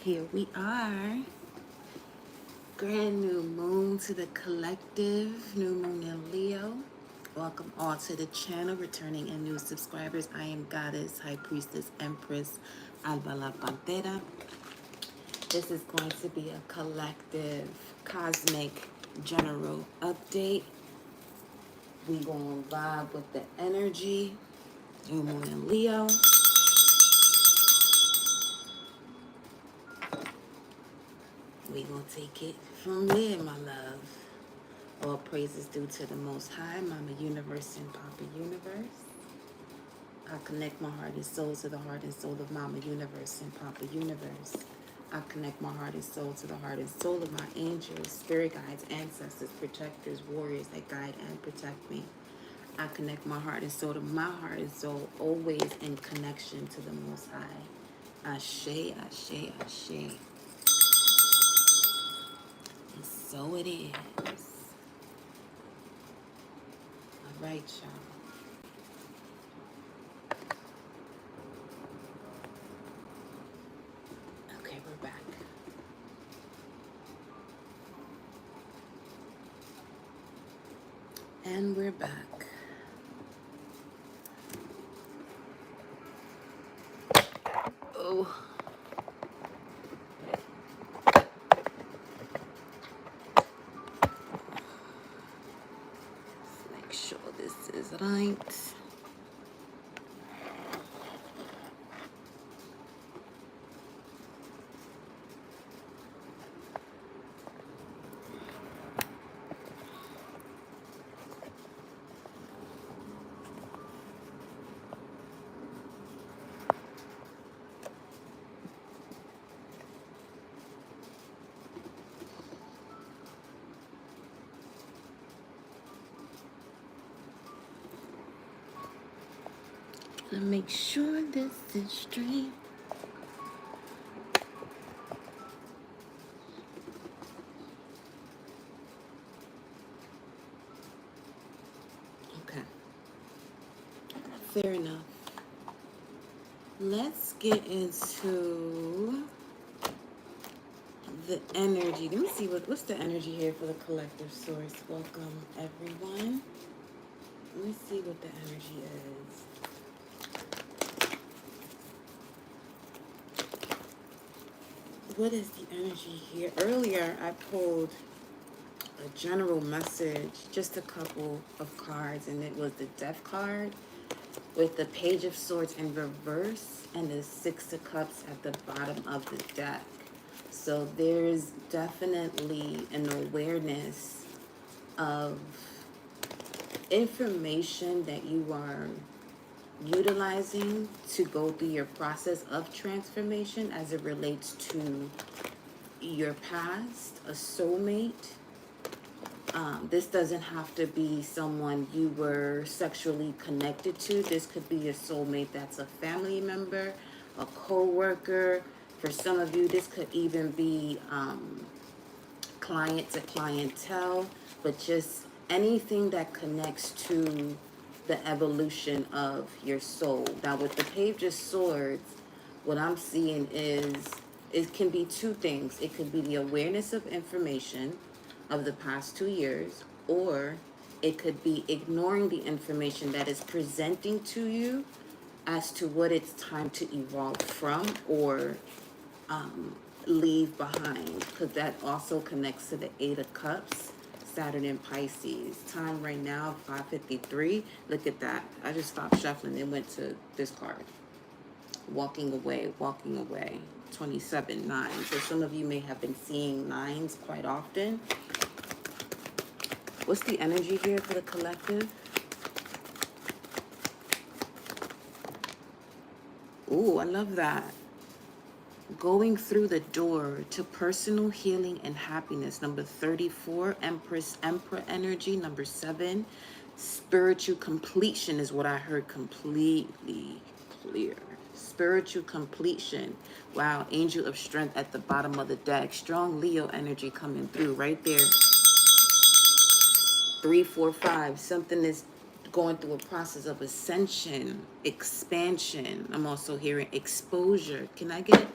Here we are. Grand new moon to the collective. New moon in Leo. Welcome all to the channel. Returning and new subscribers. I am Goddess, High Priestess, Empress Alba La Pantera. This is going to be a collective cosmic general update. We gonna vibe with the energy. New moon in Leo. We gonna take it from there, my love. All praises due to the Most High, Mama Universe and Papa Universe. I connect my heart and soul to the heart and soul of Mama Universe and Papa Universe. I connect my heart and soul to the heart and soul of my angels, spirit guides, ancestors, protectors, warriors that guide and protect me. I connect my heart and soul to my heart and soul, always in connection to the Most High. Ashe, ashe, ashe. And so it is. All right, y'all. Okay, we're back. And we're back. Oh. Let's make sure this is right. Gonna make sure this is straight. Okay. Fair enough. Let's get into the energy. Let me see what's the energy here for the collective source. Welcome everyone. Let me see what the energy is. What is the energy here? Earlier I pulled a general message, just a couple of cards, and it was the Death card with the Page of Swords in reverse and the Six of Cups at the bottom of the deck. So there's definitely an awareness of information that you are utilizing to go through your process of transformation as it relates to your past, a soulmate. This doesn't have to be someone you were sexually connected to. This could be a soulmate that's a family member, a co-worker. For some of you, this could even be client to clientele, but just anything that connects to the evolution of your soul. Now, with the Page of Swords, what I'm seeing is it can be two things. It could be the awareness of information of the past 2 years, or it could be ignoring the information that is presenting to you as to what it's time to evolve from or leave behind, because that also connects to the Eight of Cups, Saturn and Pisces. Time right now, 5:53. Look at that. I just stopped shuffling and went to this card. Walking away, 27, 9. So some of you may have been seeing nines quite often. What's the energy here for the collective? Ooh, I love that. Going through the door to personal healing and happiness. Number 34, Empress, Emperor energy. Number 7, spiritual completion is what I heard. Completely clear. Spiritual completion. Wow, Angel of Strength at the bottom of the deck. Strong Leo energy coming through right there. 3, 4, 5. Something is going through a process of ascension, expansion. I'm also hearing exposure. Can I get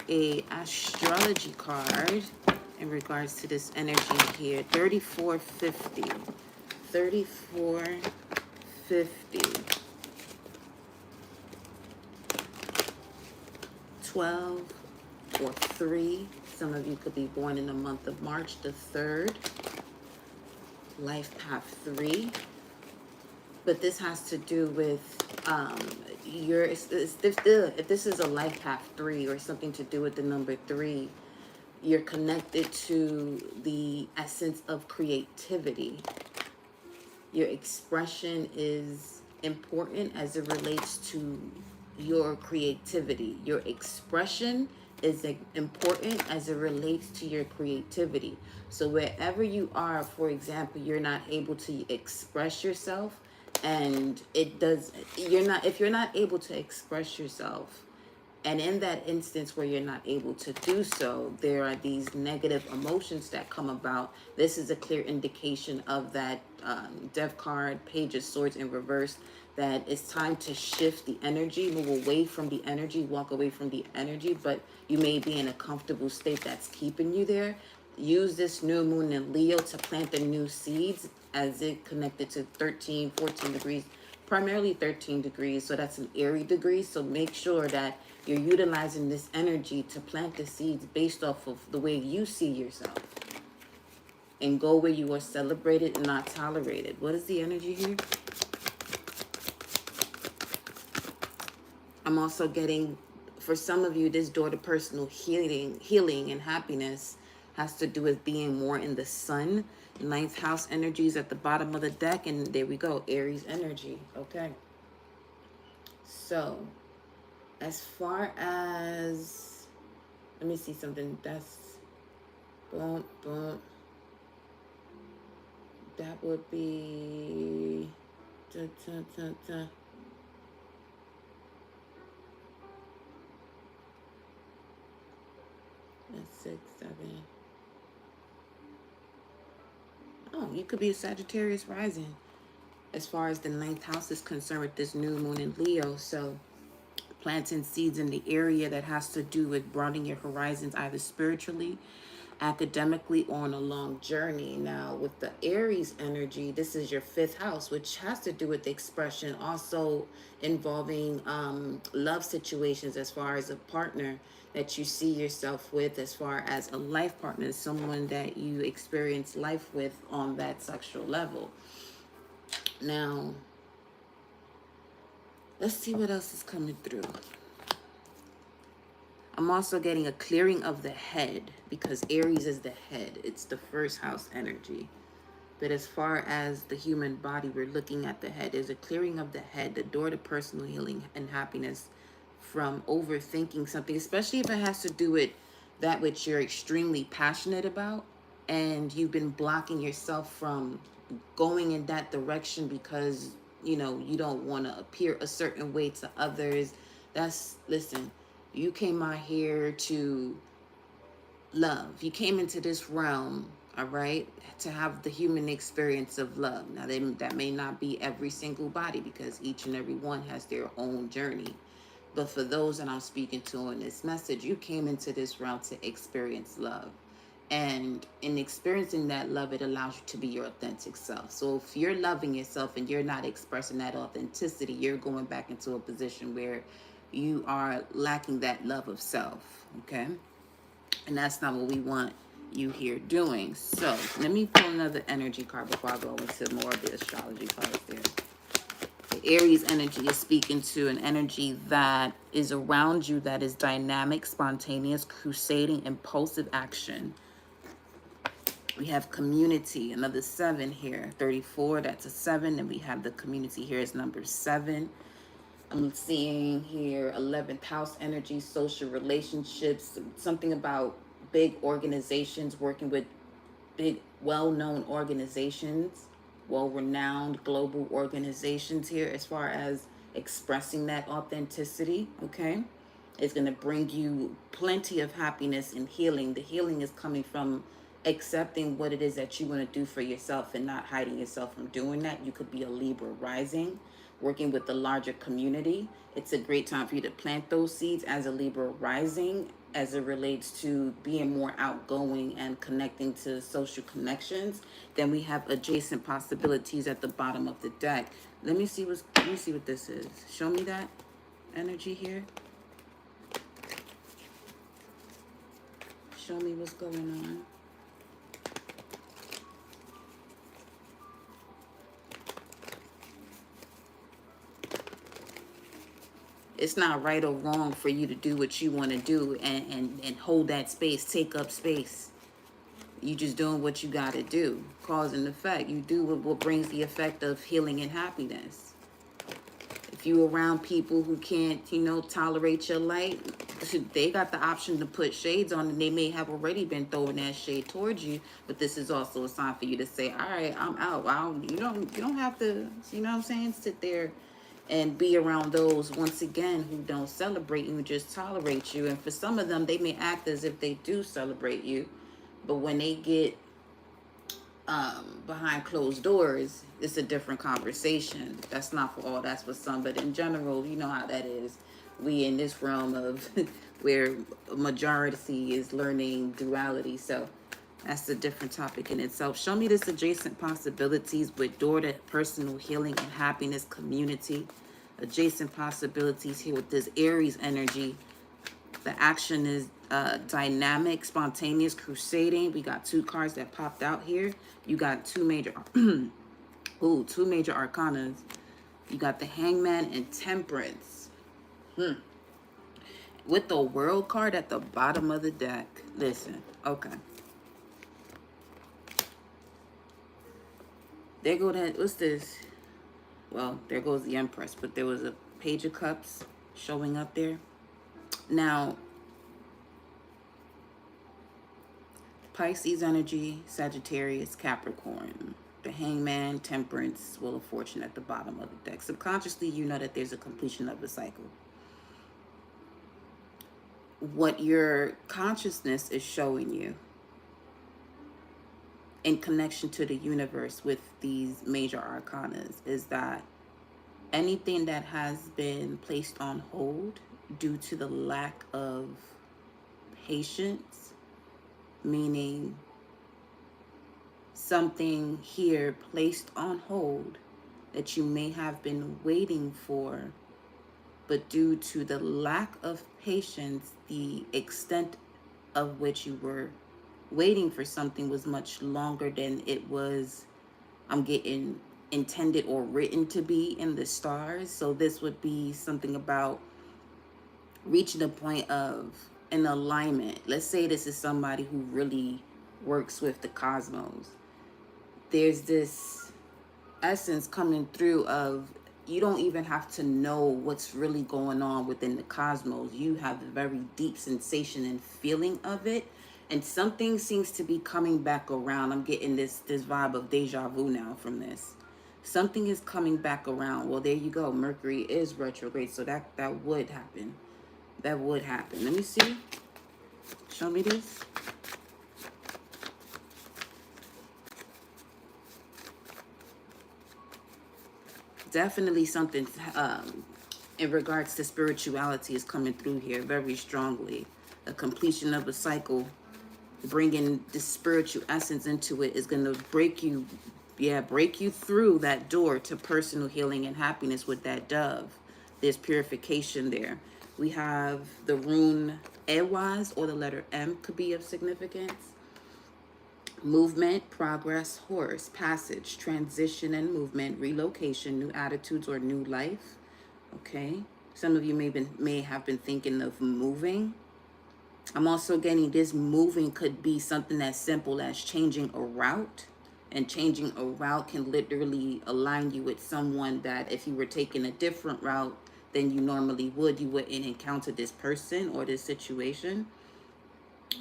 a astrology card in regards to this energy here. 3450. 3450. 12 or 3. Some of you could be born in the month of March the 3rd. Life path 3. But this has to do with if this is a life path 3 or something to do with the number 3, you're connected to the essence of creativity. Your expression is important as it relates to your creativity. Your expression is important as it relates to your creativity. So wherever you are, for example, you're not able to express yourself, and if you're not able to express yourself, and in that instance where you're not able to do so, there are these negative emotions that come about. This is a clear indication of that Death card, Page of Swords in reverse, that it's time to shift the energy, move away from the energy, walk away from the energy, but you may be in a comfortable state that's keeping you there. Use this new moon in Leo to plant the new seeds as it connected to 13, 14 degrees, primarily 13 degrees. So that's an Aries degree. So make sure that you're utilizing this energy to plant the seeds based off of the way you see yourself. And go where you are celebrated and not tolerated. What is the energy here? I'm also getting, for some of you, this door to personal healing and happiness has to do with being more in the sun. Ninth house energy is at the bottom of the deck, and there we go, Aries energy. Okay. So, as far as, let me see something. That's, boom, boom. That would be, That's 6, 7. Oh, you could be a Sagittarius rising as far as the ninth house is concerned with this new moon in Leo. So planting seeds in the area that has to do with broadening your horizons, either spiritually, academically, or on a long journey. Now, with the Aries energy, this is your 5th house, which has to do with the expression, also involving love situations as far as a partner that you see yourself with, as far as a life partner, someone that you experience life with on that sexual level. Now, let's see what else is coming through. I'm also getting a clearing of the head, because Aries is the head. It's the 1st house energy. But as far as the human body, we're looking at the head. There's a clearing of the head, the door to personal healing and happiness from overthinking something, especially if it has to do with that which you're extremely passionate about, and you've been blocking yourself from going in that direction because, you don't want to appear a certain way to others. Listen, you came out here to love. You came into this realm, all right, to have the human experience of love. Now, that may not be every single body, because each and every one has their own journey. But for those that I'm speaking to in this message, you came into this realm to experience love. And in experiencing that love, it allows you to be your authentic self. So if you're loving yourself and you're not expressing that authenticity, you're going back into a position where you are lacking that love of self, okay? And that's not what we want you here doing. So let me pull another energy card before I go into more of the astrology cards there. The Aries energy is speaking to an energy that is around you, that is dynamic, spontaneous, crusading, impulsive action. We have community, another 7 here. 34, that's a 7. And we have the community here is number 7. I'm seeing here 11th house energy, social relationships, something about big organizations, working with big, well-known organizations, well-renowned global organizations here as far as expressing that authenticity, okay? It's going to bring you plenty of happiness and healing. The healing is coming from accepting what it is that you want to do for yourself and not hiding yourself from doing that. You could be a Libra rising. working with the larger community. It's a great time for you to plant those seeds as a Libra rising, as it relates to being more outgoing and connecting to social connections. Then we have adjacent possibilities at the bottom of the deck. Let me see what this is. Show me that energy here. Show me what's going on. It's not right or wrong for you to do what you want to do and hold that space, take up space. You just doing what you got to do. Cause and effect. You do what brings the effect of healing and happiness. If you around people who can't, tolerate your light, they got the option to put shades on, and they may have already been throwing that shade towards you. But this is also a sign for you to say, all right, I'm out. You don't have to, you know what I'm saying, sit there and be around those, once again, who don't celebrate you, just tolerate you. And for some of them, they may act as if they do celebrate you, but when they get behind closed doors, it's a different conversation. That's not for all, that's for some. But in general, you know how that is. We in this realm of where majority is learning duality. So that's a different topic in itself. Show me this adjacent possibilities with door to personal healing and happiness community. Adjacent possibilities here with this Aries energy. The action is dynamic, spontaneous, crusading. We got two cards that popped out here. You got two major arcanas. You got the Hangman and Temperance. With the World card at the bottom of the deck. Listen, okay. There go that, what's this? Well, there goes the Empress, but there was a Page of Cups showing up there. Now, Pisces energy, Sagittarius, Capricorn, the Hangman, Temperance, Wheel of Fortune at the bottom of the deck. Subconsciously, you know that there's a completion of the cycle. What your consciousness is showing you in connection to the universe with these major arcanas is that anything that has been placed on hold due to the lack of patience, meaning something here placed on hold that you may have been waiting for, but due to the lack of patience, the extent of which you were waiting for something was much longer than it was, I'm getting, intended or written to be in the stars. So this would be something about reaching a point of an alignment. Let's say this is somebody who really works with the cosmos. There's this essence coming through of, you don't even have to know what's really going on within the cosmos. You have a very deep sensation and feeling of it. And something seems to be coming back around. I'm getting this vibe of deja vu now from this. Something is coming back around. Well, there you go. Mercury is retrograde. So that would happen. That would happen. Let me see. Show me this. Definitely something in regards to spirituality is coming through here very strongly. A completion of a cycle, bringing the spiritual essence into it, is going to break you through that door to personal healing and happiness with that dove. There's purification there. We have the rune Ewaz, or the letter M could be of significance. Movement, progress, horse, passage, transition and movement, relocation, new attitudes or new life. Okay. Some of you may have been thinking of moving. I'm also getting this moving could be something as simple as changing a route. And changing a route can literally align you with someone that if you were taking a different route than you normally would, you wouldn't encounter this person or this situation.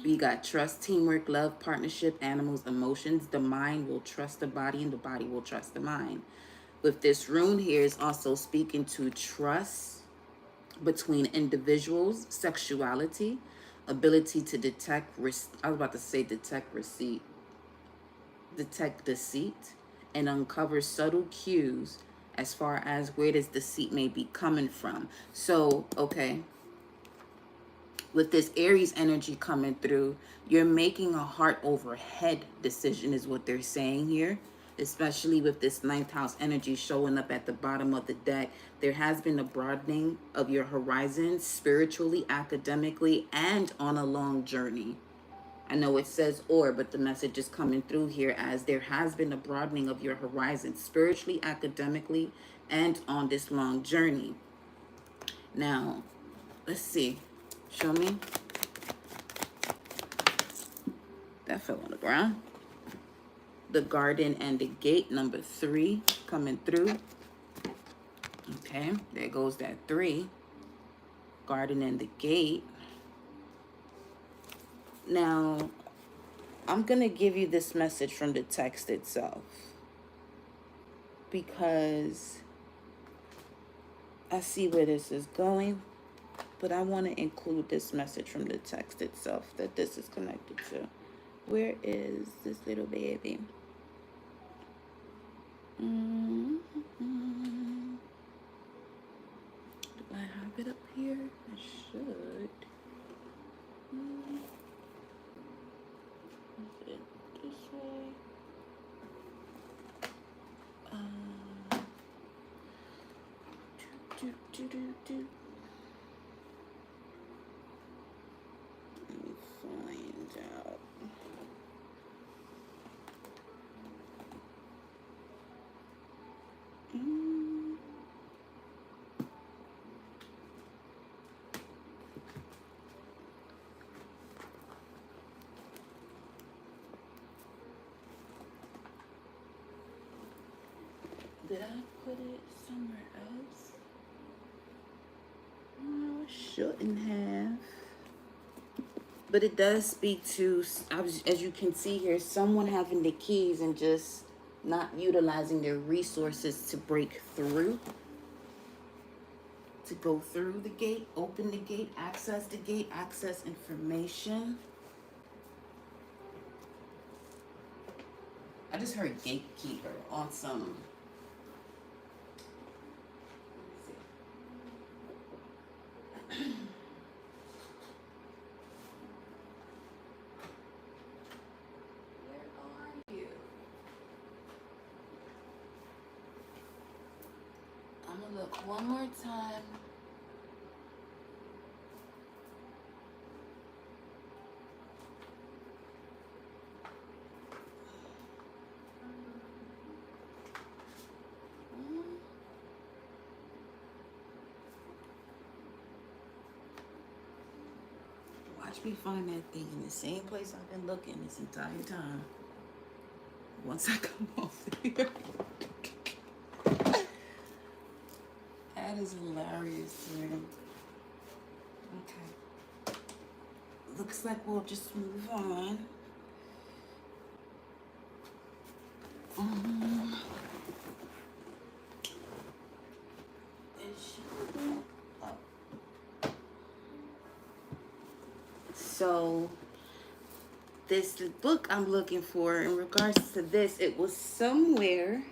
We got trust, teamwork, love, partnership, animals, emotions. The mind will trust the body and the body will trust the mind. With this rune here is also speaking to trust between individuals, sexuality, ability to detect deceit, and uncover subtle cues as far as where this deceit may be coming from. So, okay, with this Aries energy coming through, you're making a heart over head decision is what they're saying here. Especially with this ninth house energy showing up at the bottom of the deck. There has been a broadening of your horizon spiritually, academically, and on a long journey. I know it says or, but the message is coming through here as there has been a broadening of your horizon spiritually, academically, and on this long journey. Now, let's see. Show me. That fell on the ground. The garden and the gate, number 3, coming through. Okay, there goes that 3. Garden and the gate. Now, I'm going to give you this message from the text itself, because I see where this is going, but I want to include this message from the text itself that this is connected to. Where is this little baby? Do I have it up here? I should. Is it this way? Let me find out. Did I put it somewhere else? No, I shouldn't have. But it does speak to, as you can see here, someone having the keys and just not utilizing their resources to break through, to go through the gate, open the gate, access information. I just heard gatekeeper on some. I'm gonna look one more time. Watch me find that thing in the same place I've been looking this entire time. Once I come off here. That is hilarious, man. Okay. Looks like we'll just move on. So this book I'm looking for in regards to this, it was somewhere.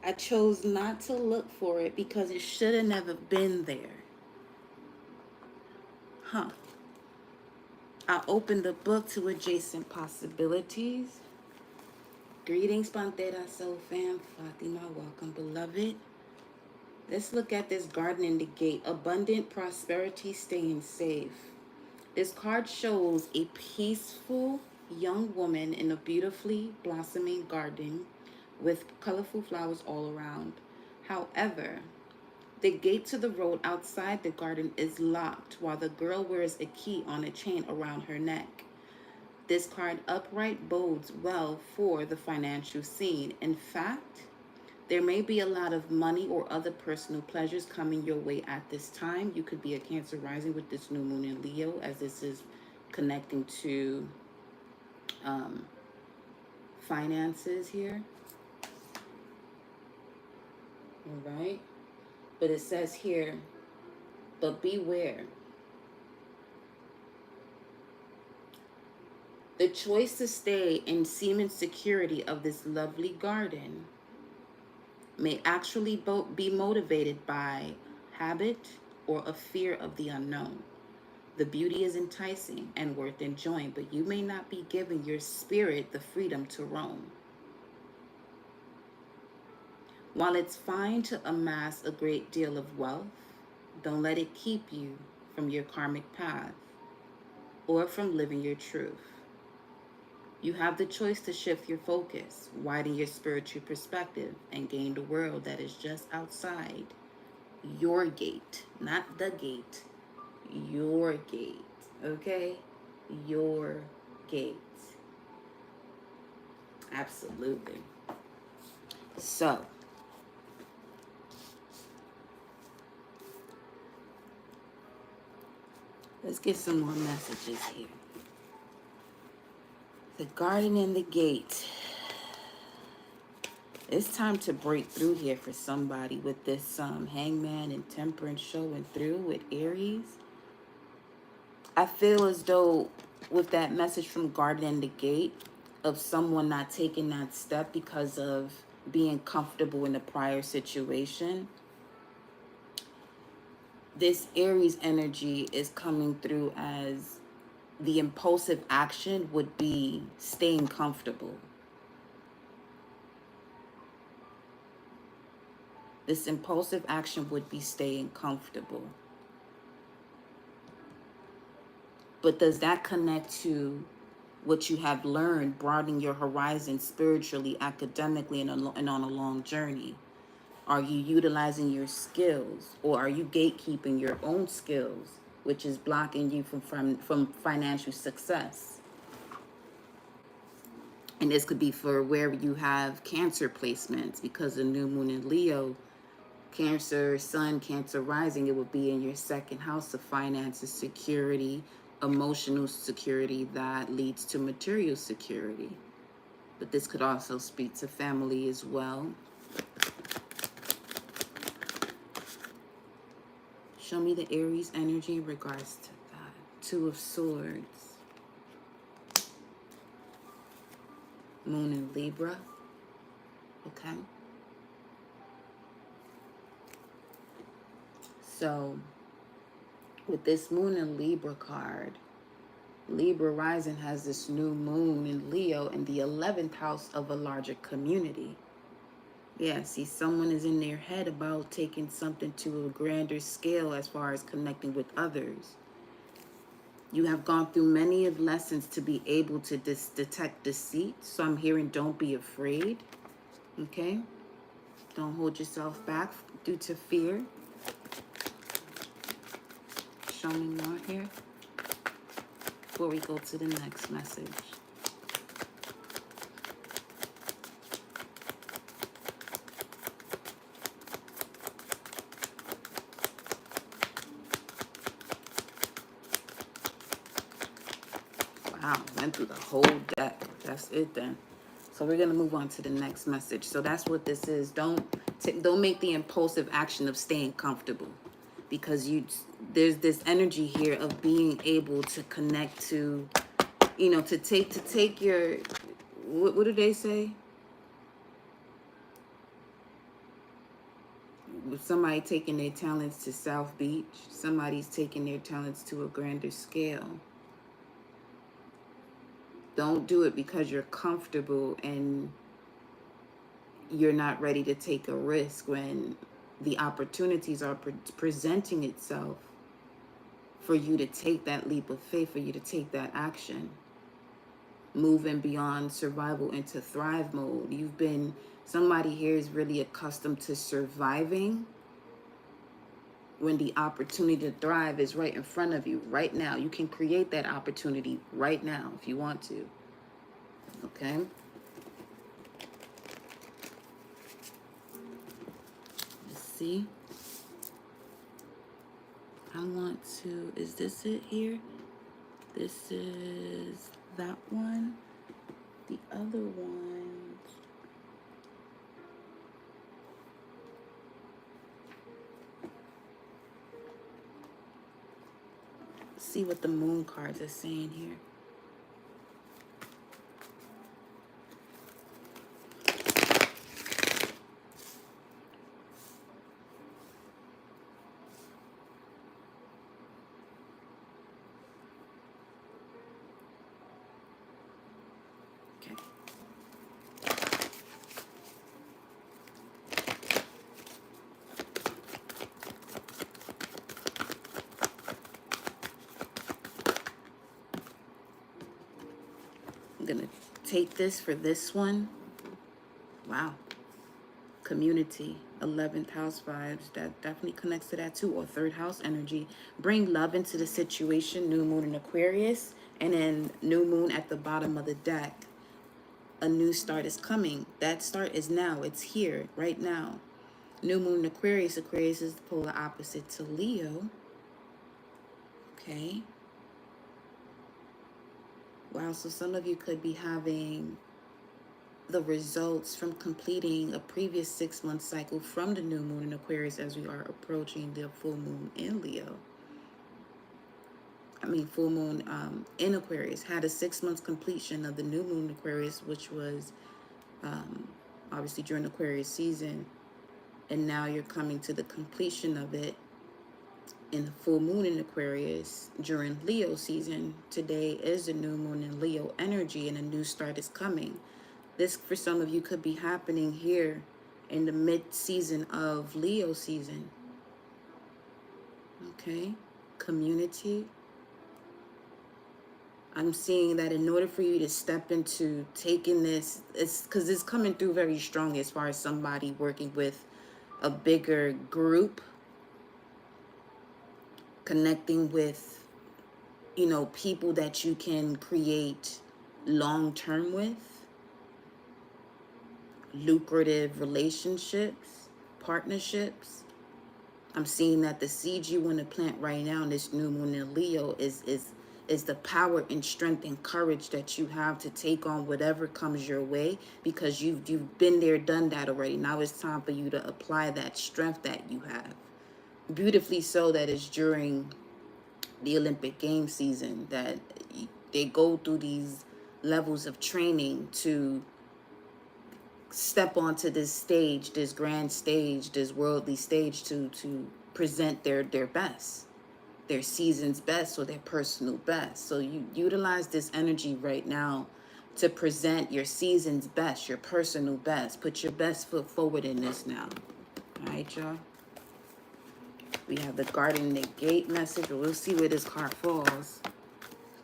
I chose not to look for it because it should have never been there. Huh. I opened the book to adjacent possibilities. Greetings, Pantera Soul Fam. Fatima, welcome, beloved. Let's look at this garden in the gate. Abundant prosperity, staying safe. This card shows a peaceful young woman in a beautifully blossoming garden with colorful flowers all around. However, the gate to the road outside the garden is locked while the girl wears a key on a chain around her neck. This card upright bodes well for the financial scene. In fact, there may be a lot of money or other personal pleasures coming your way at this time. You could be a Cancer rising with this new moon in Leo, as this is connecting to finances here. All right. But it says here, but beware. The choice to stay in seeming security of this lovely garden may actually be motivated by habit or a fear of the unknown. The beauty is enticing and worth enjoying, but you may not be giving your spirit the freedom to roam. While it's fine to amass a great deal of wealth, don't let it keep you from your karmic path or from living your truth. You have the choice to shift your focus, widen your spiritual perspective, and gain the world that is just outside your gate. Not the gate, your gate. Okay? Your gate. Absolutely. So, let's get some more messages here. The garden and the gate. It's time to break through here for somebody with this hangman and temperance showing through with Aries. I feel as though with that message from garden and the gate of someone not taking that step because of being comfortable in the prior situation, this Aries energy is coming through as the impulsive action would be staying comfortable. This impulsive action would be staying comfortable. But does that connect to what you have learned, broadening your horizon spiritually, academically, and on a long journey? Are you utilizing your skills, or are you gatekeeping your own skills, which is blocking you from financial success? And this could be for where you have Cancer placements, because the new moon in Leo, Cancer sun, Cancer rising, it would be in your second house of finances, security, emotional security that leads to material security. But this could also speak to family as well. Show me the Aries energy in regards to that. Two of Swords. Moon in Libra. Okay. So, with this Moon in Libra card, Libra rising has this new moon in Leo in the 11th house of a larger community. Yeah, see, someone is in their head about taking something to a grander scale as far as connecting with others. You have gone through many of lessons to be able to detect deceit. So I'm hearing don't be afraid. Okay? Don't hold yourself back due to fear. Show me more here before we go to the next message. Wow, went through the whole deck. That's it then. So we're going to move on to the next message. So that's what this is. Don't make the impulsive action of staying comfortable, because there's this energy here of being able to connect to, to take your, what do they say? Somebody taking their talents to South Beach. Somebody's taking their talents to a grander scale. Don't do it because you're comfortable and you're not ready to take a risk when the opportunities are presenting itself for you to take that leap of faith, for you to take that action. Moving beyond survival into thrive mode. Somebody here is really accustomed to surviving when the opportunity to thrive is right in front of you right now. You can create that opportunity right now if you want to. Okay? Let's see. Is this it here? This is that one. The other one. See what the moon cards are saying here. I'm going to take this for this one. Wow. Community, 11th house vibes. That definitely connects to that too. Or third house energy. Bring love into the situation. New moon in Aquarius. And then new moon at the bottom of the deck. A new start is coming. That start is now. It's here, right now. New moon in Aquarius. Aquarius is the polar opposite to Leo. Okay. Wow, so some of you could be having the results from completing a previous 6-month cycle from the new moon in Aquarius as we are approaching the full moon in Leo. Full moon in Aquarius had a 6-month completion of the new moon in Aquarius, which was obviously during Aquarius season. And now you're coming to the completion of it in the full moon in Aquarius during Leo season. Today is the new moon in Leo energy and a new start is coming. This, for some of you, could be happening here in the mid-season of Leo season. Okay? Community. I'm seeing that in order for you to step into taking this, it's because it's coming through very strong as far as somebody working with a bigger group, connecting with, people that you can create long-term with, lucrative relationships, partnerships. I'm seeing that the seed you want to plant right now in this new moon in Leo is the power and strength and courage that you have to take on whatever comes your way, because you've been there, done that already. Now it's time for you to apply that strength that you have. Beautifully so that is during the Olympic Games season that they go through these levels of training to step onto this stage, this grand stage, this worldly stage to present their best, their season's best or their personal best. So you utilize this energy right now to present your season's best, your personal best. Put your best foot forward in this now. All right, y'all. We have the guarding the gate message, but we'll see where this card falls.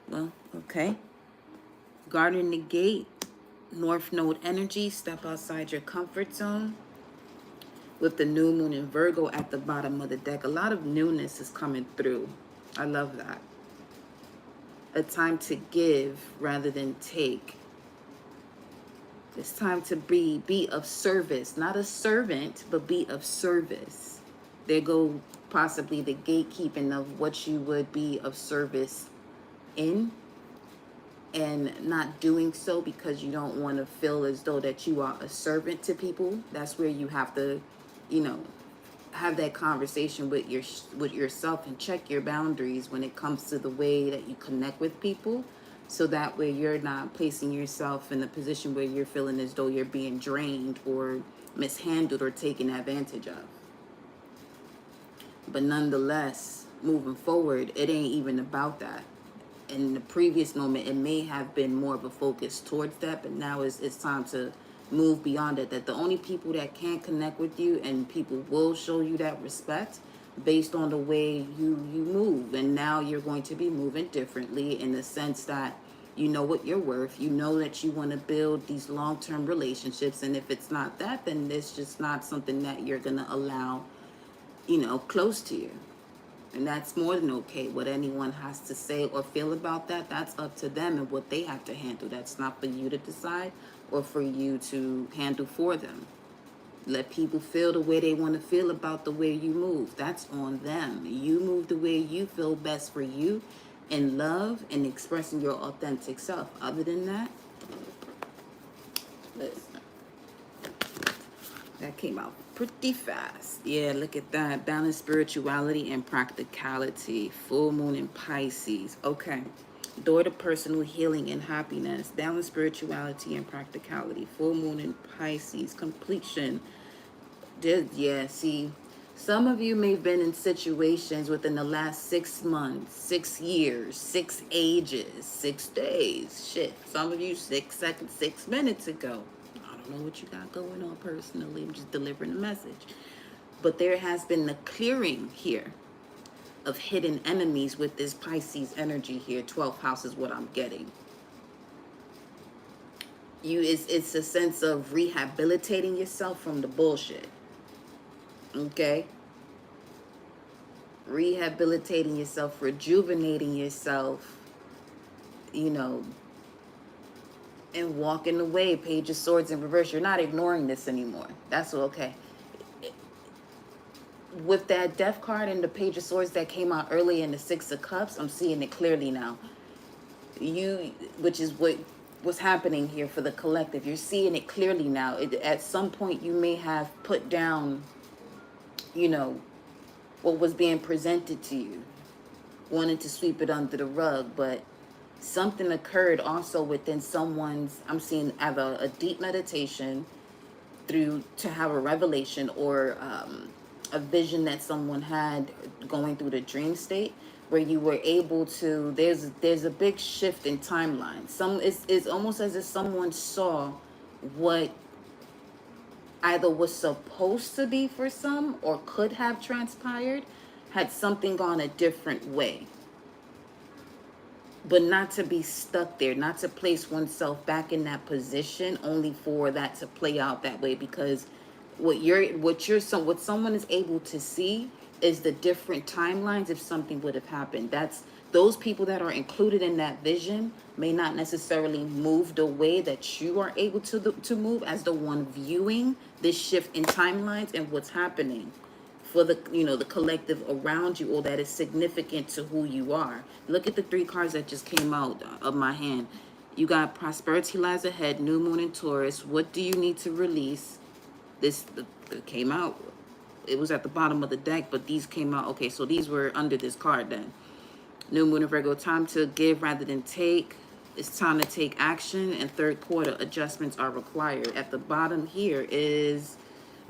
Well, okay. Guarding the gate, North Node energy, step outside your comfort zone. With the new moon in Virgo at the bottom of the deck, a lot of newness is coming through. I love that. A time to give rather than take. It's time to be of service, not a servant, but be of service. There go possibly the gatekeeping of what you would be of service in, and not doing so because you don't want to feel as though that you are a servant to people. That's where you have to, have that conversation with yourself and check your boundaries when it comes to the way that you connect with people, so that way you're not placing yourself in a position where you're feeling as though you're being drained or mishandled or taken advantage of. But nonetheless, moving forward, it ain't even about that. In the previous moment, it may have been more of a focus towards that, but now it's time to move beyond it. That the only people that can connect with you, and people will show you that respect based on the way you move. And now you're going to be moving differently in the sense that you know what you're worth. You know that you want to build these long-term relationships. And if it's not that, then it's just not something that you're going to allow, close to you. And that's more than okay. What anyone has to say or feel about that, that's up to them and what they have to handle. That's not for you to decide or for you to handle for them. Let people feel the way they want to feel about the way you move. That's on them. You move the way you feel best for you in love and expressing your authentic self. Other than that, listen. That came out pretty fast. Yeah, look at that. Balance, spirituality, and practicality. Full moon in Pisces. Okay. Door to personal healing and happiness. Balance, spirituality, and practicality. Full moon in Pisces. Completion. Yeah, see, some of you may have been in situations within the last 6 months, 6 years, 6 ages, 6 days. Shit, some of you 6 seconds, 6 minutes ago. I don't know what you got going on personally. I'm just delivering a message. But there has been the clearing here of hidden enemies with this Pisces energy here. 12th house is what I'm getting. It's a sense of rehabilitating yourself from the bullshit. Okay? Rehabilitating yourself, rejuvenating yourself, you know, and walking away. Page of Swords in reverse. You're not ignoring this anymore. That's okay. With that Death card and the Page of Swords that came out early in the Six of Cups, I'm seeing it clearly now. Which is what's happening here for the collective. You're seeing it clearly now. At some point, you may have put down, you know, what was being presented to you, wanting to sweep it under the rug, but something occurred also within someone's, I'm seeing either a deep meditation through to have a revelation, or a vision that someone had going through the dream state, where you were able to, there's a big shift in timeline. It's almost as if someone saw what either was supposed to be for some or could have transpired, had something gone a different way. But not to be stuck there, not to place oneself back in that position only for that to play out that way, because what someone is able to see is the different timelines if something would have happened. Those people that are included in that vision may not necessarily move the way that you are able to move as the one viewing this shift in timelines and what's happening for the the collective around you, or that is significant to who you are. Look at the 3 cards that just came out of my hand. You got prosperity lies ahead, new moon in Taurus. What do you need to release? This came out. It was at the bottom of the deck, but these came out. Okay, so these were under this card then. New moon in Virgo, time to give rather than take. It's time to take action, and 3rd quarter adjustments are required. At the bottom here is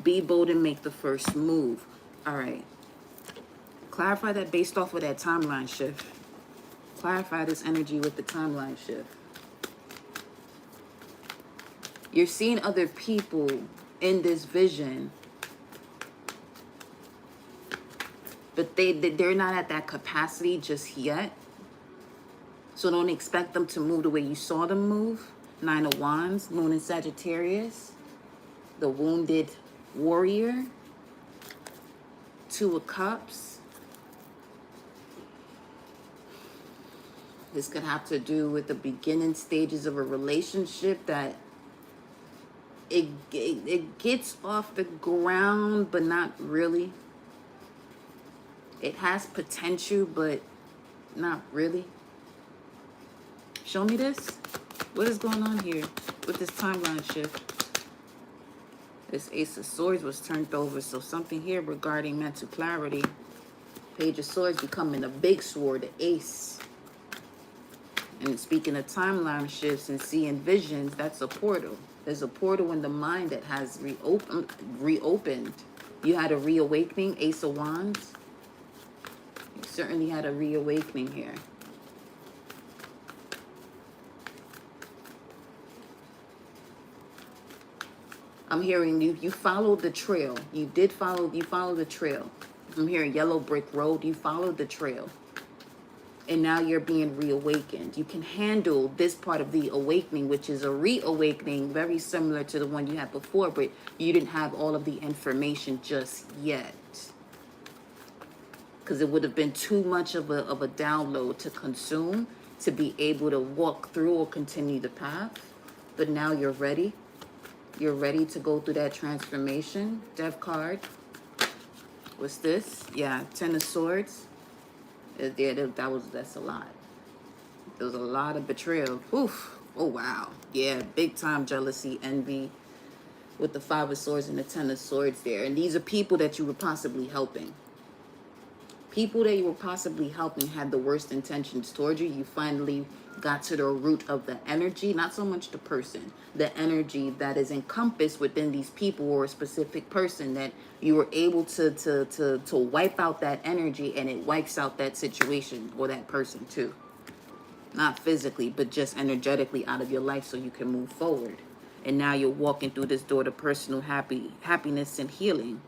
be bold and make the first move. All right. Clarify that based off of that timeline shift. Clarify this energy with the timeline shift. You're seeing other people in this vision, but they're not at that capacity just yet. So don't expect them to move the way you saw them move. 9 of Wands, moon in Sagittarius, the wounded warrior, 2 of Cups. This could have to do with the beginning stages of a relationship that it gets off the ground, but not really. It has potential, but not really. Show me this. What is going on here with this timeline shift? This Ace of Swords was turned over, so something here regarding mental clarity. Page of Swords becoming a big sword, the Ace. And speaking of timeline shifts and seeing visions, that's a portal. There's a portal in the mind that has reopened. You had a reawakening, Ace of Wands. You certainly had a reawakening here. I'm hearing you followed the trail. You followed the trail. I'm hearing yellow brick road. You followed the trail. And now you're being reawakened. You can handle this part of the awakening, which is a reawakening, very similar to the one you had before, but you didn't have all of the information just yet. Because it would have been too much of a download to consume to be able to walk through or continue the path. But now you're ready. You're ready to go through that transformation. Death card. What's this? Yeah, 10 of Swords. That's a lot. There was a lot of betrayal. Oof. Oh, wow. Yeah, big time jealousy, envy with the 5 of Swords and the 10 of Swords there. And these are people that you were possibly helping. People that you were possibly helping had the worst intentions towards you. You finally got to the root of the energy, not so much the person, the energy that is encompassed within these people or a specific person, that you were able to wipe out that energy, and it wipes out that situation or that person too. Not physically, but just energetically out of your life so you can move forward. And now you're walking through this door to personal happiness and healing,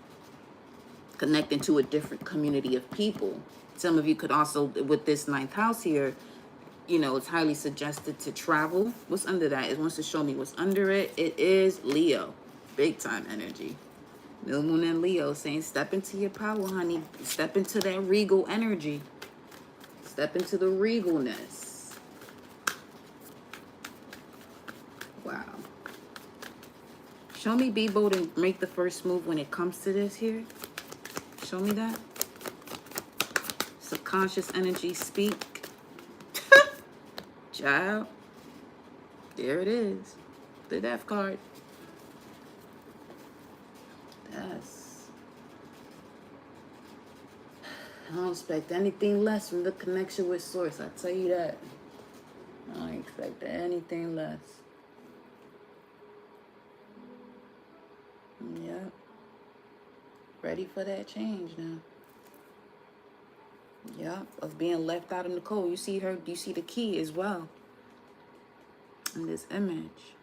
connecting to a different community of people. Some of you could also, with this 9th house here, you know, it's highly suggested to travel. What's under that? It wants to show me what's under it. It is Leo. Big time energy. New moon and Leo saying step into your power, honey. Step into that regal energy. Step into the regalness. Wow. Show me be bold and make the first move when it comes to this here. Show me that. Subconscious energy speak. Child. There it is. The death card. Yes. I don't expect anything less from the connection with source. I tell you that. I don't expect anything less. Yep. Ready for that change now. Yep. Of being left out in the cold. You see her, you see the key as well in this image.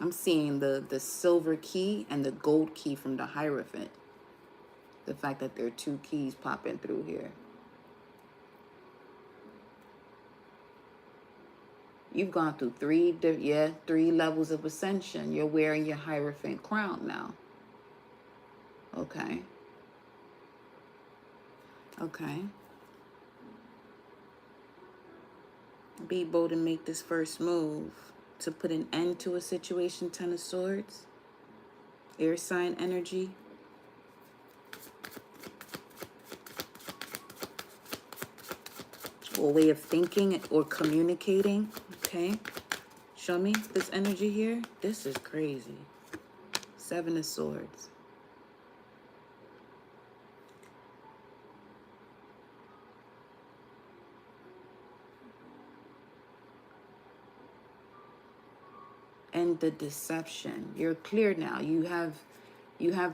I'm seeing the silver key and the gold key from the Hierophant. The fact that there are two keys popping through here. You've gone through three levels of ascension. You're wearing your Hierophant crown now. Okay. Okay. Be bold and make this first move to put an end to a situation. Ten of Swords. Air sign energy. Or way of thinking or communicating. Okay. Show me this energy here. This is crazy. Seven of Swords. And the deception. You're clear now. You have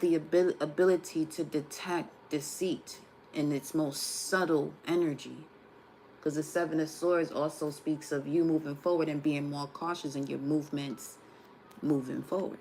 the ability to detect deceit in its most subtle energy. Because the Seven of Swords also speaks of you moving forward and being more cautious in your movements moving forward.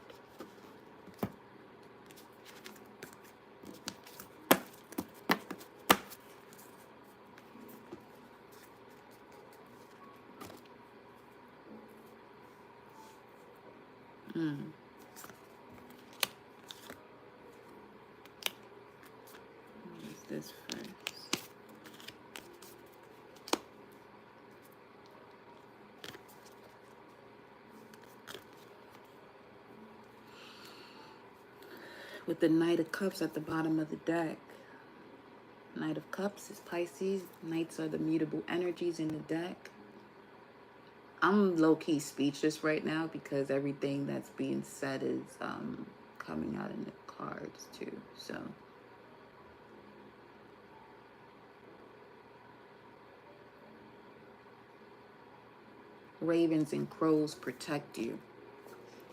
What's this first? With the Knight of Cups at the bottom of the deck. Knight of Cups is Pisces. Knights are the mutable energies in the deck. I'm low-key speechless right now because everything that's being said is coming out in the cards too. So ravens and crows protect you.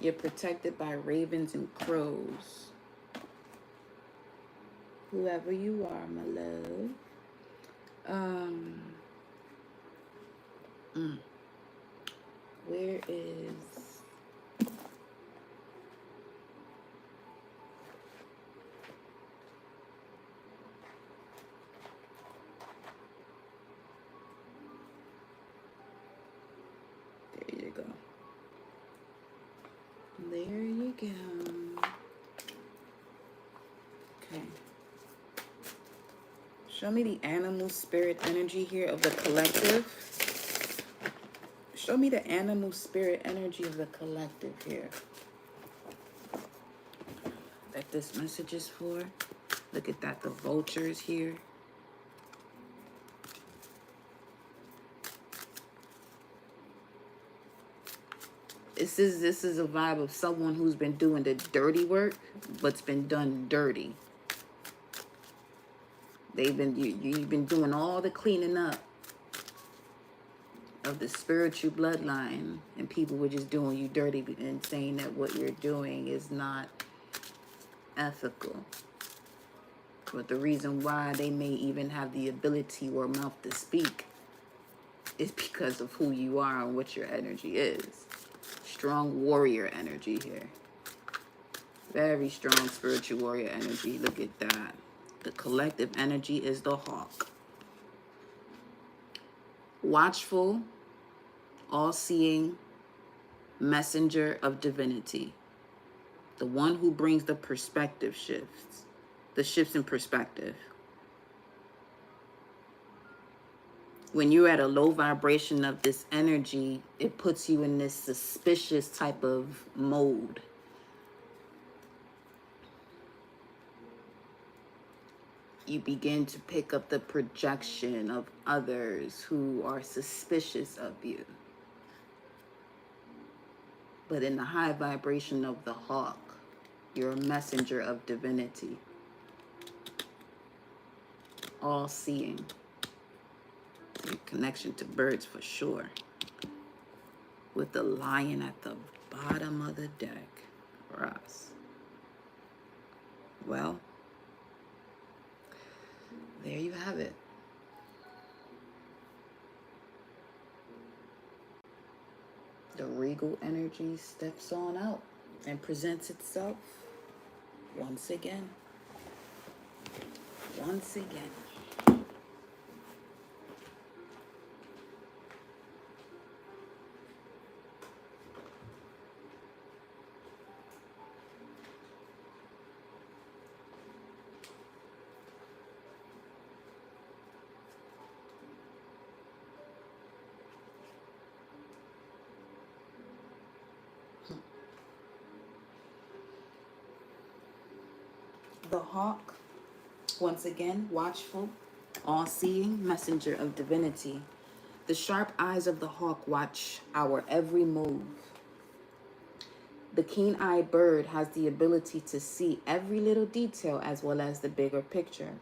You're protected by ravens and crows. Whoever you are, my love. Where is... There you go. There you go. Okay. Show me the animal spirit energy here of the collective. Show me the animal spirit energy of the collective here. That this message is for. Look at that, the vultures here. This is a vibe of someone who's been doing the dirty work, but's been done dirty. You've been doing all the cleaning up of the spiritual bloodline, and people were just doing you dirty and saying that what you're doing is not ethical. But the reason why they may even have the ability or mouth to speak is because of who you are and what your energy is. Strong warrior energy here. Very strong spiritual warrior energy. Look at that. The collective energy is the hawk. Watchful, all-seeing, messenger of divinity. The one who brings the perspective shifts. The shifts in perspective. When you're at a low vibration of this energy, it puts you in this suspicious type of mode. You begin to pick up the projection of others who are suspicious of you. But in the high vibration of the hawk, you're a messenger of divinity. All-seeing. Connection to birds for sure. With the lion at the bottom of the deck for us. Well, there you have it. The regal energy steps on out and presents itself once again. Once again. The hawk, once again, watchful, all-seeing, messenger of divinity. The sharp eyes of the hawk watch our every move. The keen-eyed bird has the ability to see every little detail as well as the bigger picture.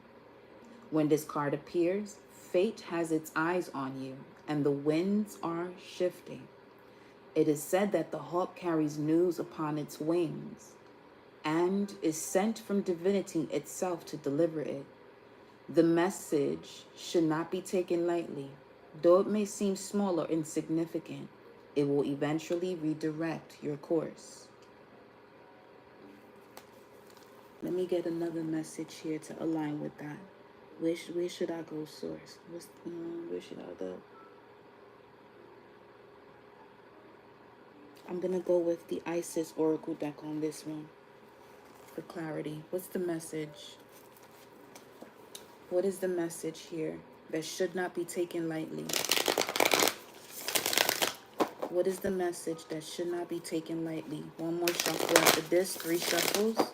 When this card appears, fate has its eyes on you, and the winds are shifting. It is said that the hawk carries news upon its wings and is sent from divinity itself to deliver it. The message should not be taken lightly. Though it may seem small or insignificant, it will eventually redirect your course. Let me get another message here to align with that. Where should I go, source? Where should I go? I'm going to go with the Isis Oracle deck on this one for clarity. What's the message? What is the message here that should not be taken lightly? What is the message that should not be taken lightly? One more shuffle after this, 3 shuffles.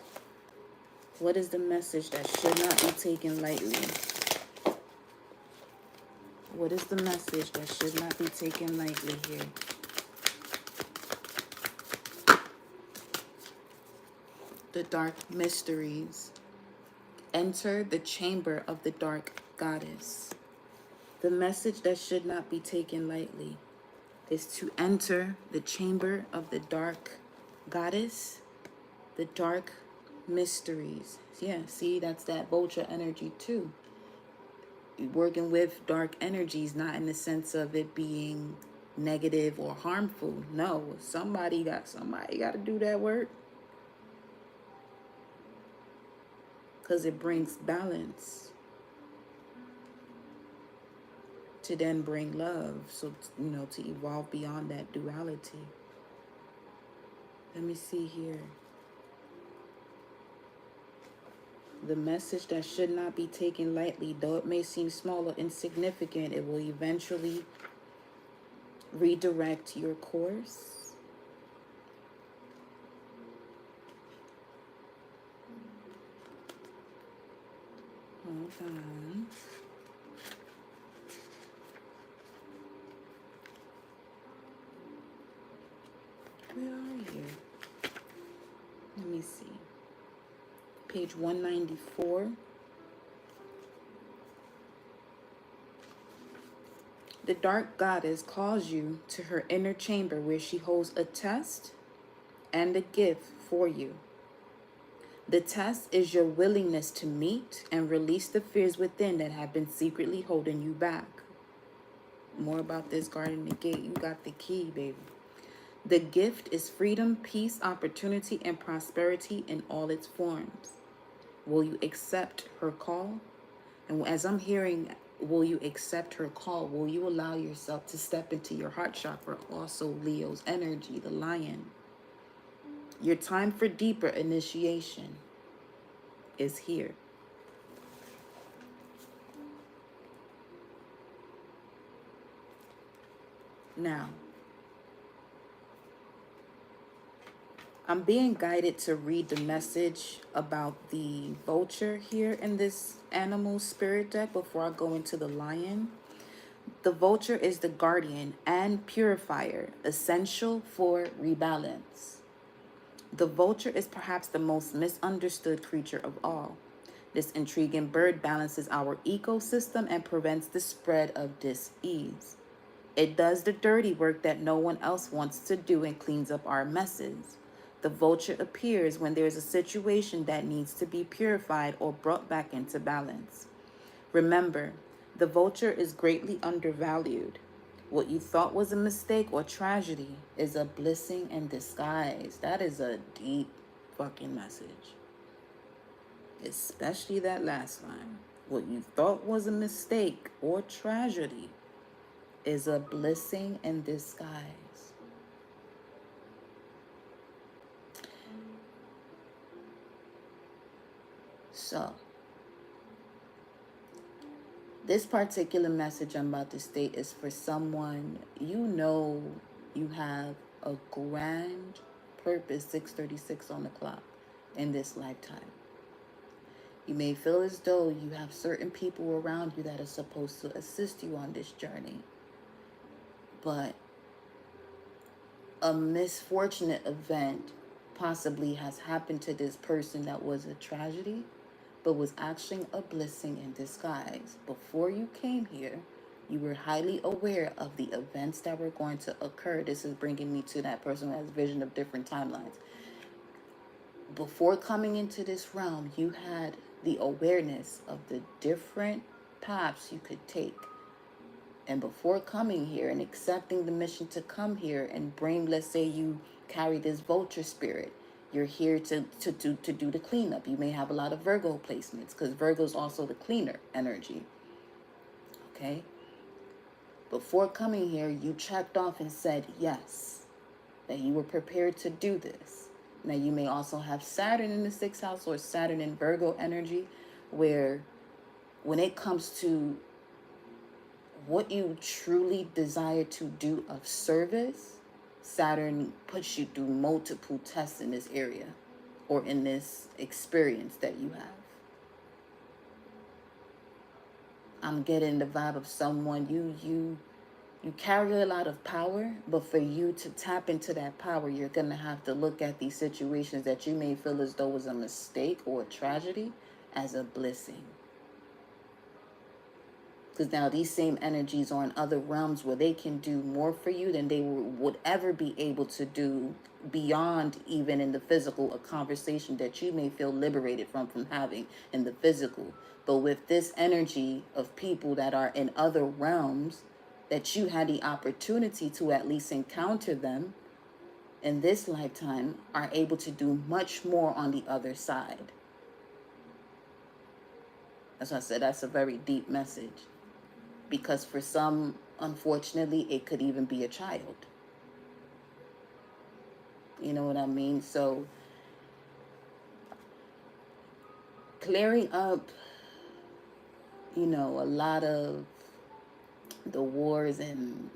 What is the message that should not be taken lightly? What is the message that should not be taken lightly here? The dark mysteries. Enter the chamber of the dark goddess. The message that should not be taken lightly is to enter the chamber of the dark goddess, the dark mysteries. Yeah, see, that's that vulture energy too. Working with dark energies, not in the sense of it being negative or harmful. No, somebody got to do that work. Because it brings balance to then bring love. So, to evolve beyond that duality. Let me see here. The message that should not be taken lightly, though it may seem small or insignificant, it will eventually redirect your course. Hold on. Where are you? Let me see. Page 194. The dark goddess calls you to her inner chamber where she holds a test and a gift for you. The test is your willingness to meet and release the fears within that have been secretly holding you back. More about this guarding the gate. You got the key, baby. The gift is freedom, peace, opportunity, and prosperity in all its forms. Will you accept her call? And as I'm hearing, will you accept her call? Will you allow yourself to step into your heart chakra? Also, Leo's energy, the lion. Your time for deeper initiation is here. Now, I'm being guided to read the message about the vulture here in this animal spirit deck before I go into the lion. The vulture is the guardian and purifier, essential for rebalance. The vulture is perhaps the most misunderstood creature of all. This intriguing bird balances our ecosystem and prevents the spread of dis-ease. It does the dirty work that no one else wants to do and cleans up our messes. The vulture appears when there is a situation that needs to be purified or brought back into balance. Remember, the vulture is greatly undervalued. What you thought was a mistake or tragedy is a blessing in disguise. That is a deep fucking message. Especially that last line. What you thought was a mistake or tragedy is a blessing in disguise. So, this particular message I'm about to state is for someone you know you have a grand purpose, 6:36 on the clock, in this lifetime. You may feel as though you have certain people around you that are supposed to assist you on this journey. But a misfortunate event possibly has happened to this person that was a tragedy, but was actually a blessing in disguise. Before you came here, you were highly aware of the events that were going to occur. This is bringing me to that person who has vision of different timelines. Before coming into this realm, you had the awareness of the different paths you could take. And before coming here and accepting the mission to come here and bring, let's say you carry this vulture spirit, you're here to do the cleanup. You may have a lot of Virgo placements because Virgo is also the cleaner energy. Okay? Before coming here, you checked off and said yes, that you were prepared to do this. Now, you may also have Saturn in the 6th house or Saturn in Virgo energy, where when it comes to what you truly desire to do of service, Saturn puts you through multiple tests in this area or in this experience that you have. I'm getting the vibe of someone, you carry a lot of power, but for you to tap into that power, you're going to have to look at these situations that you may feel as though was a mistake or a tragedy as a blessing. Because now these same energies are in other realms where they can do more for you than they would ever be able to do beyond even in the physical, a conversation that you may feel liberated from having in the physical. But with this energy of people that are in other realms, that you had the opportunity to at least encounter them in this lifetime, are able to do much more on the other side. That's why I said that's a very deep message. Because for some, unfortunately, it could even be a child. You know what I mean? So, clearing up, a lot of the wars and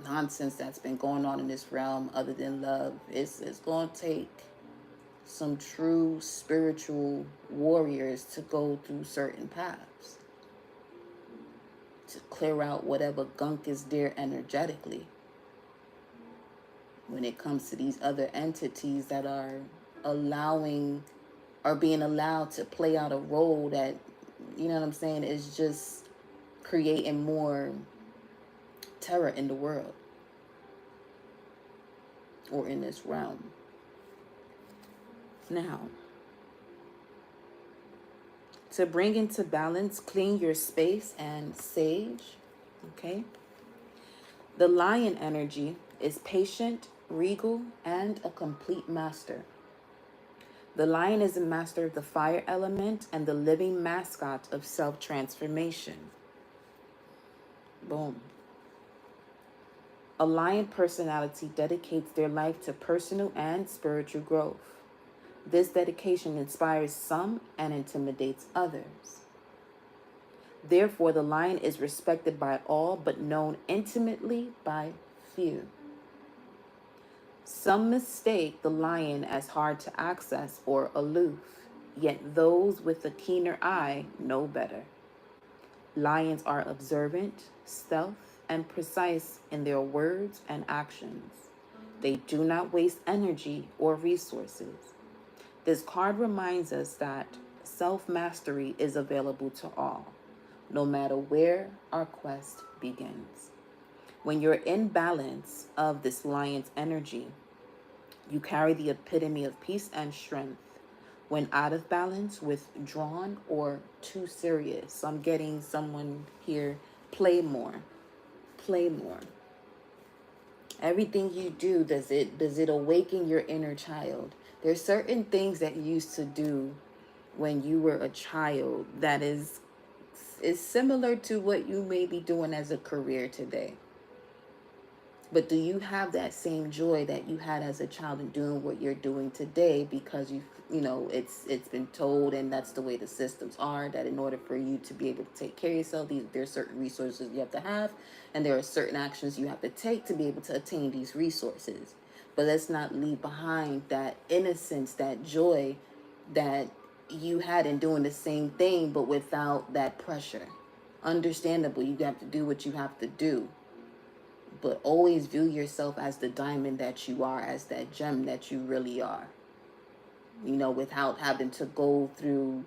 nonsense that's been going on in this realm other than love, it's going to take some true spiritual warriors to go through certain paths, to clear out whatever gunk is there energetically when it comes to these other entities that are being allowed to play out a role that, you know what I'm saying, is just creating more terror in the world or in this realm. Now, to bring into balance, clean your space and sage, okay? The lion energy is patient, regal, and a complete master. The lion is a master of the fire element and the living mascot of self-transformation. Boom. A lion personality dedicates their life to personal and spiritual growth. This dedication inspires some and intimidates others. Therefore, the lion is respected by all but known intimately by few. Some mistake the lion as hard to access or aloof, yet those with a keener eye know better. Lions are observant, stealth, and precise in their words and actions. They do not waste energy or resources. This card reminds us that self-mastery is available to all, no matter where our quest begins. When you're in balance of this lion's energy, you carry the epitome of peace and strength. When out of balance, withdrawn, or too serious. So I'm getting someone here, play more. Play more. Everything you do, does it awaken your inner child? There's certain things that you used to do when you were a child that is similar to what you may be doing as a career today. But do you have that same joy that you had as a child in doing what you're doing today because it's been told, and that's the way the systems are, that in order for you to be able to take care of yourself, there's certain resources you have, and there are certain actions you have to take to be able to attain these resources. But let's not leave behind that innocence, that joy that you had in doing the same thing, but without that pressure. Understandable, you have to do what you have to do. But always view yourself as the diamond that you are, as that gem that you really are. Without having to go through,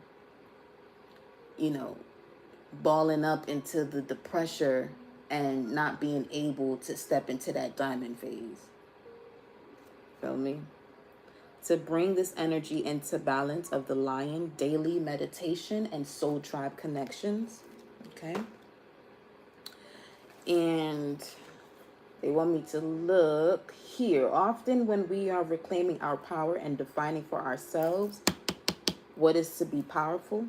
balling up into the pressure and not being able to step into that diamond phase. Feel me? To bring this energy into balance of the lion, daily meditation and soul tribe connections. Okay? And they want me to look here. Often when we are reclaiming our power and defining for ourselves what is to be powerful,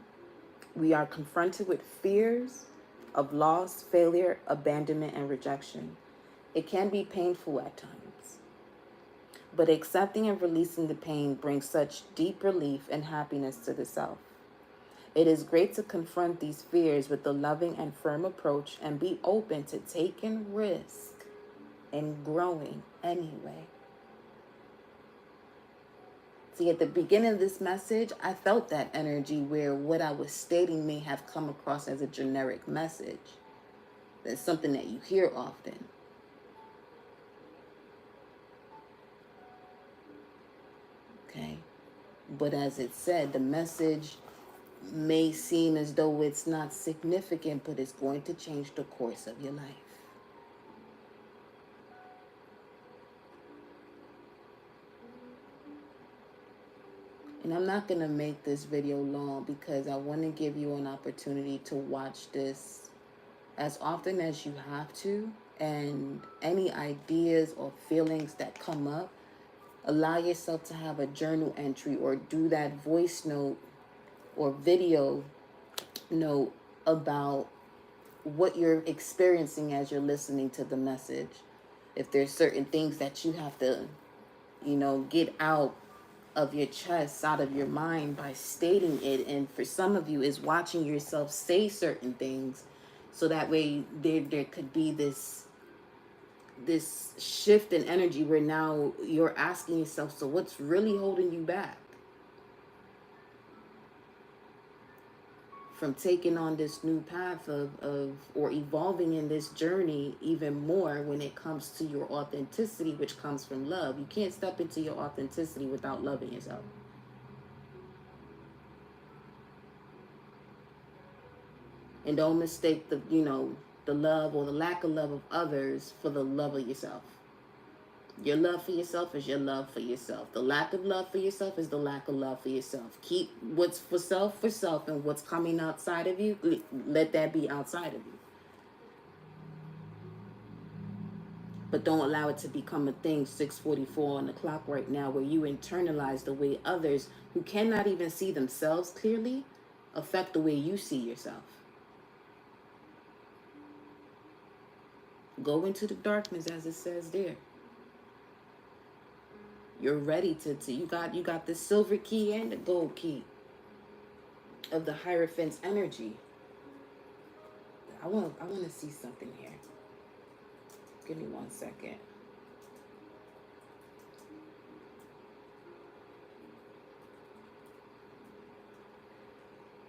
we are confronted with fears of loss, failure, abandonment, and rejection. It can be painful at times, but accepting and releasing the pain brings such deep relief and happiness to the self. It is great to confront these fears with a loving and firm approach and be open to taking risks and growing anyway. See, at the beginning of this message, I felt that energy where what I was stating may have come across as a generic message. That's something that you hear often. Okay? But as it said, the message may seem as though it's not significant, but it's going to change the course of your life. And I'm not going to make this video long because I want to give you an opportunity to watch this as often as you have to. And any ideas or feelings that come up, allow yourself to have a journal entry or do that voice note or video note about what you're experiencing as you're listening to the message. If there's certain things that you have to, get out of your chest, out of your mind by stating it. And for some of you is watching yourself say certain things, so that way there could be this shift in energy where now you're asking yourself, so what's really holding you back from taking on this new path of or evolving in this journey even more when it comes to your authenticity, which comes from love? You can't step into your authenticity without loving yourself. And don't mistake the love or the lack of love of others for the love of yourself. Your love for yourself is your love for yourself. The lack of love for yourself is the lack of love for yourself. Keep what's for self, and what's coming outside of you, let that be outside of you. But don't allow it to become a thing 6:44 on the clock right now, where you internalize the way others who cannot even see themselves clearly affect the way you see yourself. Go into the darkness, as it says there. You're ready to you got the silver key and the gold key of the Hierophant's energy. I want to see something here. Give me 1 second.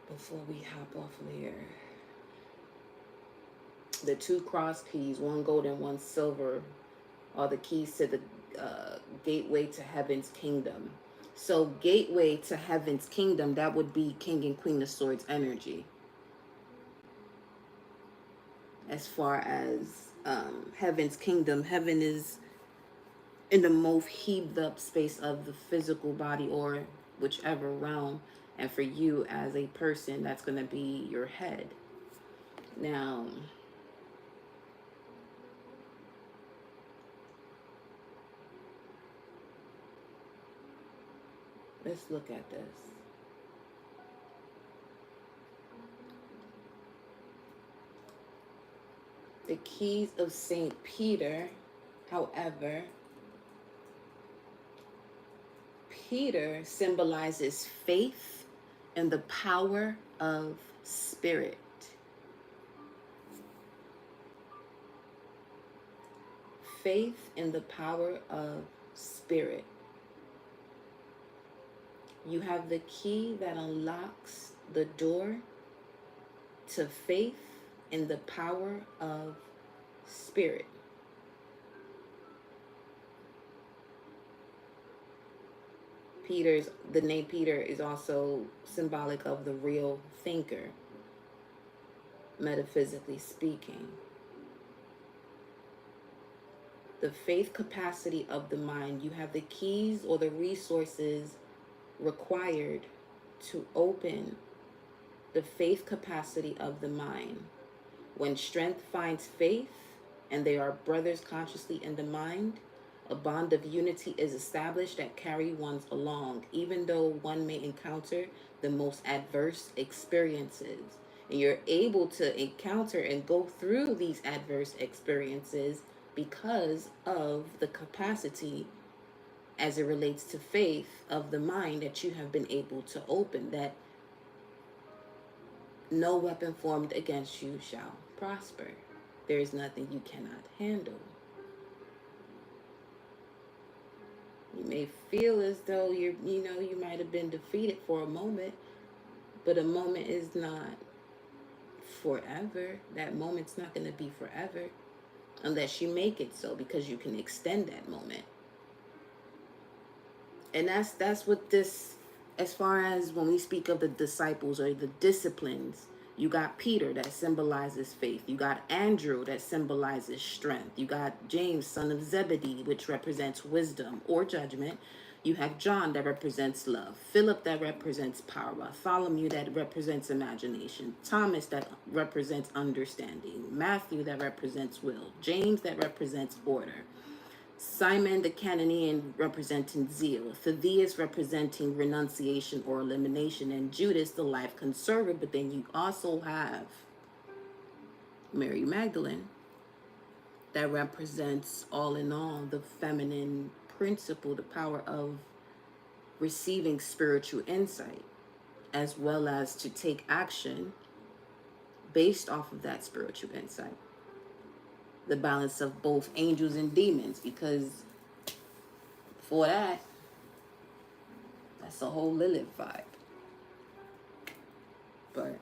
Before we hop off of here. The two cross keys, one gold and one silver, are the keys to the gateway to heaven's kingdom. So gateway to heaven's kingdom, that would be King and Queen of Swords energy. As far as heaven's kingdom, heaven is in the most heaved up space of the physical body, or whichever realm. And for you as a person, that's going to be your head. Now, let's look at this. The keys of St. Peter, however, Peter symbolizes faith and the power of spirit. Faith in the power of spirit. You have the key that unlocks the door to faith in the power of spirit. The name Peter is also symbolic of the real thinker, metaphysically speaking. The faith capacity of the mind. You have the keys or the resources required to open the faith capacity of the mind. When strength finds faith and they are brothers consciously in the mind, a bond of unity is established that carry one along, even though one may encounter the most adverse experiences. And you're able to encounter and go through these adverse experiences because of the capacity as it relates to faith of the mind that you have been able to open, that no weapon formed against you shall prosper. There is nothing you cannot handle. You may feel as though you might have been defeated for a moment, but a moment is not forever. That moment's not going to be forever unless you make it so, because you can extend that moment. And that's what this, as far as when we speak of the disciples or the disciplines, you got Peter that symbolizes faith. You got Andrew that symbolizes strength. You got James, son of Zebedee, which represents wisdom or judgment. You have John that represents love. Philip that represents power. Bartholomew that represents imagination. Thomas that represents understanding. Matthew that represents will. James that represents order. Simon the Canaanian representing zeal, Thaddeus representing renunciation or elimination, and Judas the life conserver. But then you also have Mary Magdalene that represents, all in all, the feminine principle, the power of receiving spiritual insight, as well as to take action based off of that spiritual insight. The balance of both angels and demons, because for that, that's a whole Lilith vibe. But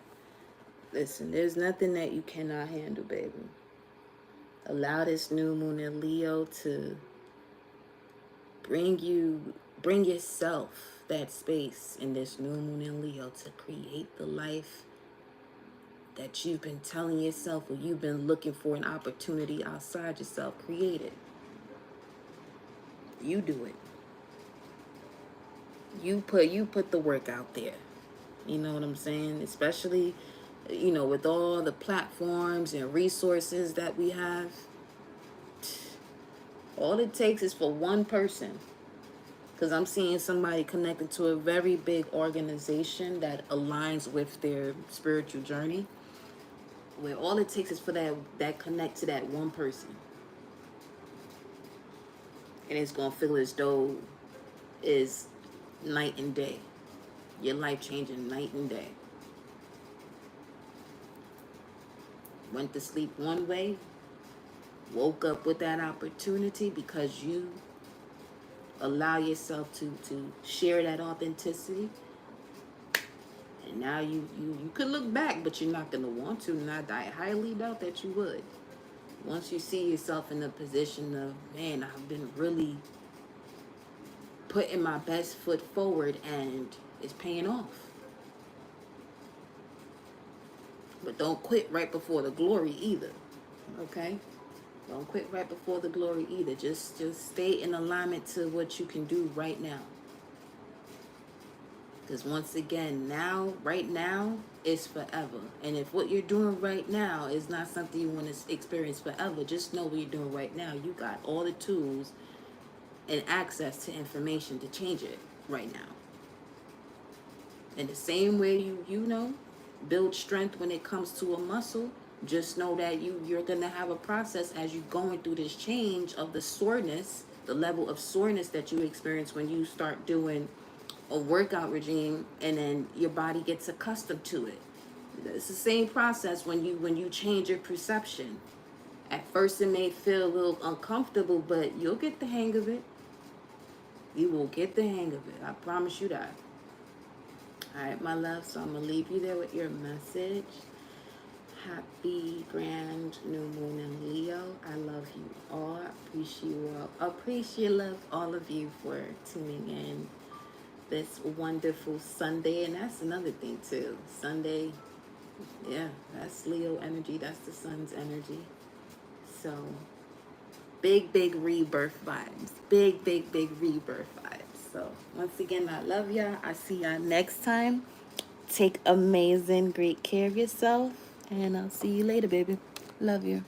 listen, there's nothing that you cannot handle, baby. Allow this new moon in Leo to bring yourself that space in this new moon in Leo to create the life that you've been telling yourself, or you've been looking for an opportunity outside yourself. Create it. You do it. You put the work out there. You know what I'm saying? Especially, with all the platforms and resources that we have. All it takes is for one person. Because I'm seeing somebody connected to a very big organization that aligns with their spiritual journey. Where all it takes is for that connect to that one person. And it's going to feel as though is night and day. Your life changing night and day. Went to sleep one way, woke up with that opportunity because you allow yourself to share that authenticity. And now you could look back, but you're not going to want to. And I highly doubt that you would. Once you see yourself in the position of, man, I've been really putting my best foot forward and it's paying off. But don't quit right before the glory either. Okay? Don't quit right before the glory either. Just stay in alignment to what you can do right now. Because once again, right now is forever. And if what you're doing right now is not something you want to experience forever, just know what you're doing right now. You got all the tools and access to information to change it right now. In the same way you know, build strength when it comes to a muscle, just know that you're going to have a process as you're going through this change of the soreness, the level of soreness that you experience when you start doing a workout regime, and then your body gets accustomed to it. It's the same process when you change your perception. At first it may feel a little uncomfortable, but you'll get the hang of it. You will get the hang of it. I promise you that. All right, my love, so I'm going to leave you there with your message. Happy grand new moon in Leo. I love you all. Appreciate all of you for tuning in this wonderful Sunday. And that's another thing too. Sunday, yeah, that's Leo energy. That's the sun's energy. So big rebirth vibes. Big rebirth vibes. So once again, I love y'all. I see y'all next time. Take amazing, great care of yourself. And I'll see you later, baby. Love you.